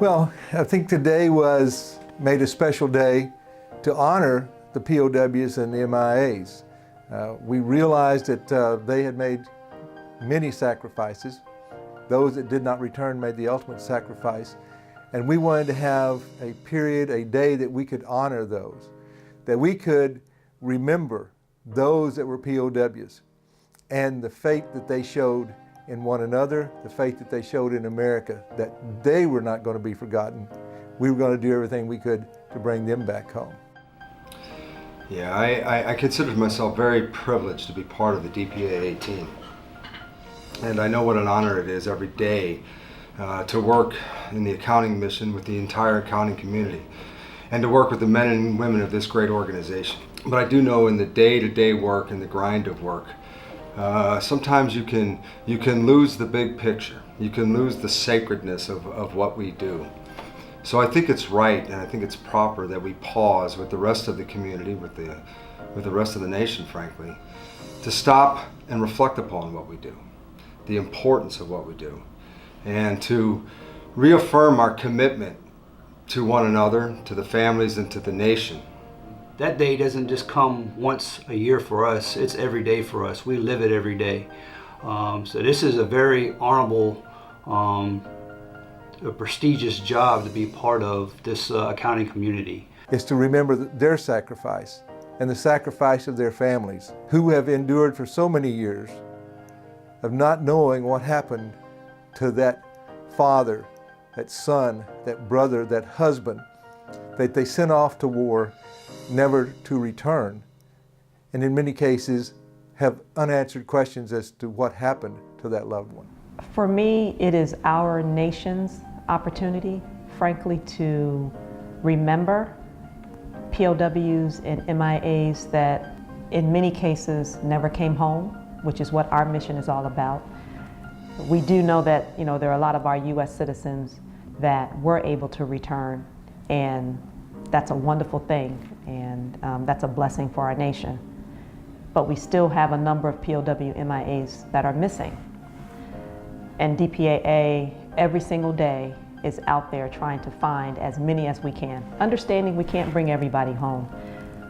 Well, I think today was made a special day to honor the POWs and the MIAs. We realized that they had made many sacrifices. Those that did not return made the ultimate sacrifice. And we wanted to have a period, a day that we could honor those, that we could remember those that were POWs and the faith that they showed in one another, the faith that they showed in America, that they were not going to be forgotten. We were going to do everything we could to bring them back home. Yeah, I consider myself very privileged to be part of the DPAA team. And I know what an honor it is every day to work in the accounting mission with the entire accounting community and to work with the men and women of this great organization. But I do know in the day-to-day work and the grind of work, sometimes you can lose the big picture. You can lose the sacredness of what we do. So I think it's right and I think it's proper that we pause with the rest of the community, with the rest of the nation, frankly, to stop and reflect upon what we do, the importance of what we do, and to reaffirm our commitment to one another, to the families, and to the nation. That day doesn't just come once a year for us, it's every day for us. We live it every day. So this is a very honorable, a prestigious job to be part of this accounting community. It's to remember their sacrifice and the sacrifice of their families who have endured for so many years of not knowing what happened to that father, that son, that brother, that husband that they sent off to war never to return, and in many cases have unanswered questions as to what happened to that loved one. For me, it is our nation's opportunity, frankly, to remember POWs and MIAs that in many cases never came home, which is what our mission is all about. We do know that there are a lot of our U.S. citizens that were able to return, and that's a wonderful thing, and that's a blessing for our nation. But we still have a number of POW MIAs that are missing. And DPAA, every single day, is out there trying to find as many as we can. Understanding we can't bring everybody home,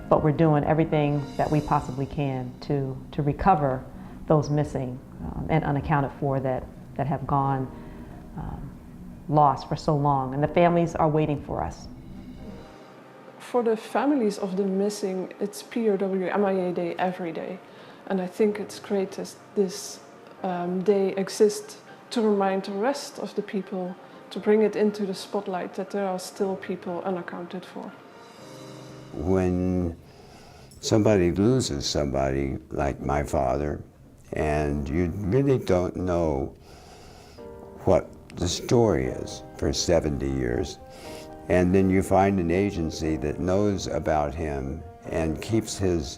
but we're doing everything that we possibly can to recover those missing and unaccounted for that have gone lost for so long. And the families are waiting for us. For the families of the missing, it's POW MIA Day every day. And I think it's great that this day exists to remind the rest of the people, to bring it into the spotlight that there are still people unaccounted for. When somebody loses somebody, like my father, and you really don't know what the story is for 70 years, and then you find an agency that knows about him and keeps his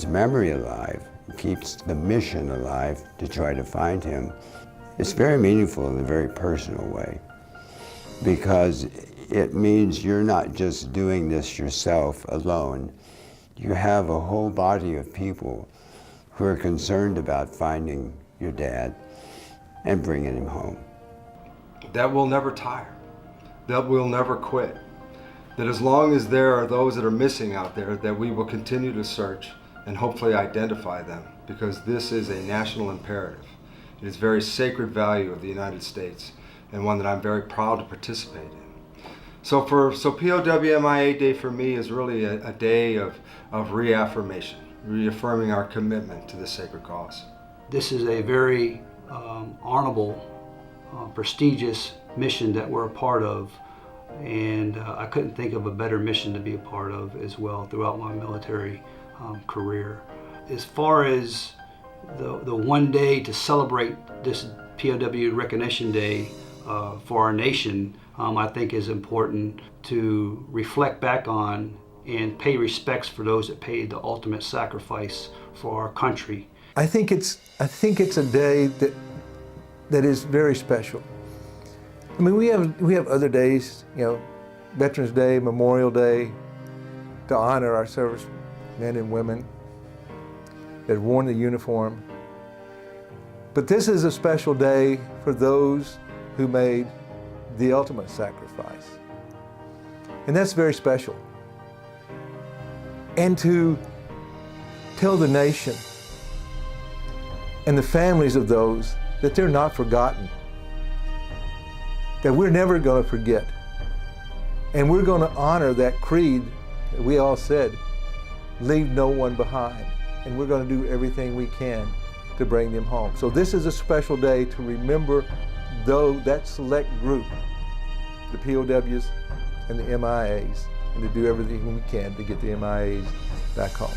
memory alive, keeps the mission alive to try to find him. It's very meaningful in a very personal way, because it means you're not just doing this yourself alone. You have a whole body of people who are concerned about finding your dad and bringing him home. That we'll never tire, that we'll never quit, that as long as there are those that are missing out there, that we will continue to search and hopefully identify them, because this is a national imperative. It is a very sacred value of the United States, and one that I'm very proud to participate in. So POW MIA Day for me is really a day of reaffirmation, reaffirming our commitment to the sacred cause. This is a very honorable, prestigious mission that we're a part of, and I couldn't think of a better mission to be a part of as well throughout my military career. As far as the one day to celebrate this POW Recognition Day for our nation, I think is important to reflect back on and pay respects for those that paid the ultimate sacrifice for our country. I think it's a day that is very special. I mean, we have other days, Veterans Day, Memorial Day, to honor our service men and women that have worn the uniform. But this is a special day for those who made the ultimate sacrifice. And that's very special. And to tell the nation and the families of those that they're not forgotten, that we're never going to forget. And we're going to honor that creed that we all said, leave no one behind. And we're going to do everything we can to bring them home. So this is a special day to remember that select group, the POWs and the MIAs, and to do everything we can to get the MIAs back home.